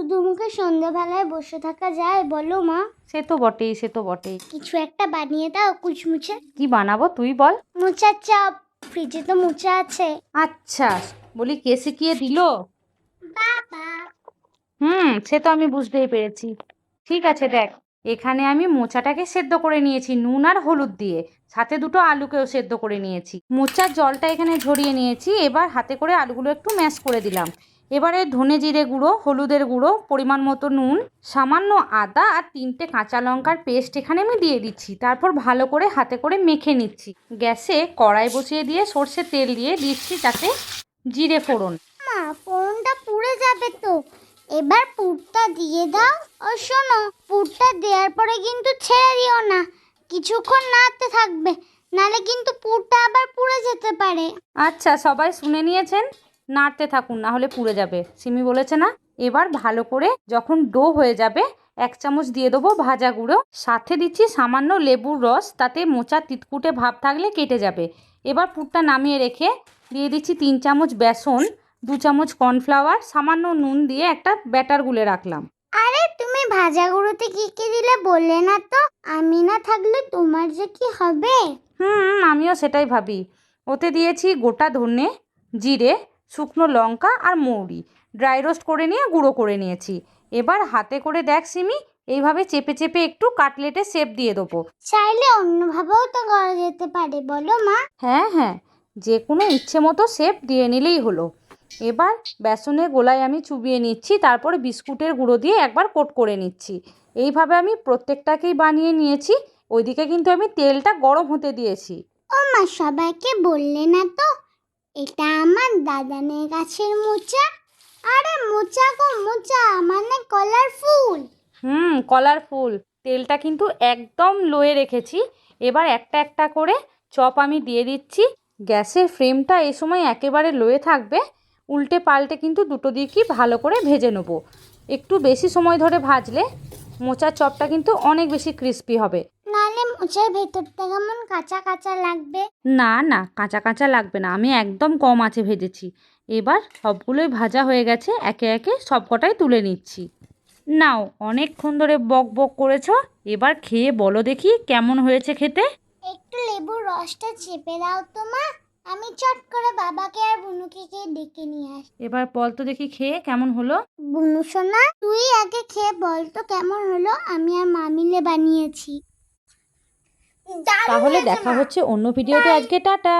শুধু মুখে সন্ধ্যাবেলায় বসে থাকা যায় বলো মা? সে তো বটেই, সে তো বটেই। কিছু একটা বানিয়ে দাও কুচমুচে। কি বানাবো তুই বল? মোচার চপ, ফ্রিজে তো মোচা আছে। আচ্ছা, বলি কে শিখিয়ে দিল? বাবা। সে তো আমি বুঝতেই পেরেছি। ঠিক আছে দেখ, এখানে আমি মোচাটাকে সেদ্ধ করে নিয়েছি নুন আর হলুদ দিয়ে, সাথে দুটো আলুকেও সেদ্ধ করে নিয়েছি। মোচার জলটা এখানে ঝরিয়ে নিয়েছি। এবার হাতে করে আলুগুলো একটু ম্যাশ করে দিলাম। এবারে ধনে জিরে গুঁড়ো, হলুদের গুঁড়ো, পরিমাণ মতো নুন, সামান্য আদা আর 3টে কাঁচা লঙ্কার পেস্ট এখানে আমি দিয়ে দিচ্ছি। তারপর ভালো করে হাতে করে মেখে নিচ্ছি। গ্যাসে কড়াই বসিয়ে দিয়ে সর্ষের তেল দিয়ে দিচ্ছি তাতে জিরে ফোড়ন। মা, ফোনটা পুড়ে যাবে তো। এবার পুরটা দিয়ে দাও। ও শোনো, পুরটা দেওয়ার পরে কিন্তু ছেড়ে দিও না, কিছুক্ষণ নাড়তে থাকবে, নালে কিন্তু পুরটা আবার পুড়ে যেতে পারে। আচ্ছা, সবাই শুনে নিয়েছেন, নাড়তে থাকুন, না হলে পুড়ে যাবে, সিমি বলেছে না। এবার ভালো করে যখন ডো হয়ে যাবে 1 চামচ দিয়ে দেবো ভাজা গুঁড়ো, সাথে দিচ্ছি সামান্য লেবুর রস, তাতে মোচা তিতকুটে ভাব থাকলে কেটে যাবে। এবার পুরটা নামিয়ে রেখে দিয়ে দিচ্ছি 3 চামচ বেসন, 2 চামচ কর্নফ্লাওয়ার, সামান্য নুন দিয়ে একটা ব্যাটার গুলে রাখলাম। আরে তুমি ভাজা গুঁড়োতে কি কি দিলে বললে না তো। আমি না থাকলে তোমার যে কি হবে। আমিও সেটাই ভাবি। ওতে দিয়েছি গোটা ধনে, জিরে, শুকনো লঙ্কা আর মৌরি, ড্রাই রোস্ট করে নিয়ে গুঁড়ো করে নিয়েছি। এবার হাতে করে দেখ সিমি, এইভাবে চেপে চেপে একটু কাটলেটের শেপ দিয়ে দেবো। চাইলে অন্যভাবেও তো করা যেতে পারে বলো মা। হ্যাঁ, যে কোনো ইচ্ছে মতো শেপ দিয়ে নিলেই হলো। এবার বেসনের গোলায় আমি চুবিয়ে নিচ্ছি, তারপরে বিস্কুটের গুঁড়ো দিয়ে একবার কোট করে নিচ্ছি। এইভাবে আমি প্রত্যেকটাকেই বানিয়ে নিয়েছি। ওইদিকে কিন্তু আমি তেলটা গরম হতে দিয়েছি। ও মা, সবাইকে বললে না তো, এটা আমার দাদানের গাছের মোচা। আরে মোচা গো মোচা, মানে কালারফুল। কালারফুল। তেলটা কিন্তু একদম লোয়ে রেখেছি। এবার একটা একটা করে চপ আমি দিয়ে দিচ্ছি। গ্যাসের ফ্লেমটা এই সময় একেবারে লোয়ে থাকবে। উল্টে পাল্টে কিন্তু দুটো দিকই ভালো করে ভেজে নেব। একটু বেশি সময় ধরে ভাজলে মোচার চপটা কিন্তু অনেক বেশি ক্রিস্পি হবে। নালে মোচার ভেতরটা কেমন কাঁচা কাঁচা লাগবে। না, কাঁচা কাঁচা লাগবে না, আমি একদম কম আঁচে ভেজেছি। এবার সবগুলোই ভাজা হয়ে গেছে, একে একে সবকটাই তুলে নিচ্ছি। নাও, অনেকক্ষণ ধরে বক বক করেছো, এবার খেয়ে বলো দেখি কেমন হয়েছে খেতে। একটু লেবুর রসটা চেপে দাও তো মা, আমি চট করে বাবাকে আর বুনুকে ডেকে নিয়ে আসি। এবার বল তো দেখি খেয়ে কেমন হলো। বুনু সোনা, তুই আগে খেয়ে বল তো কেমন হলো। আমি আর মা মিলে বানিয়েছি। তাহলে দেখা হচ্ছে অন্য ভিডিওতে। আজকে টাটা।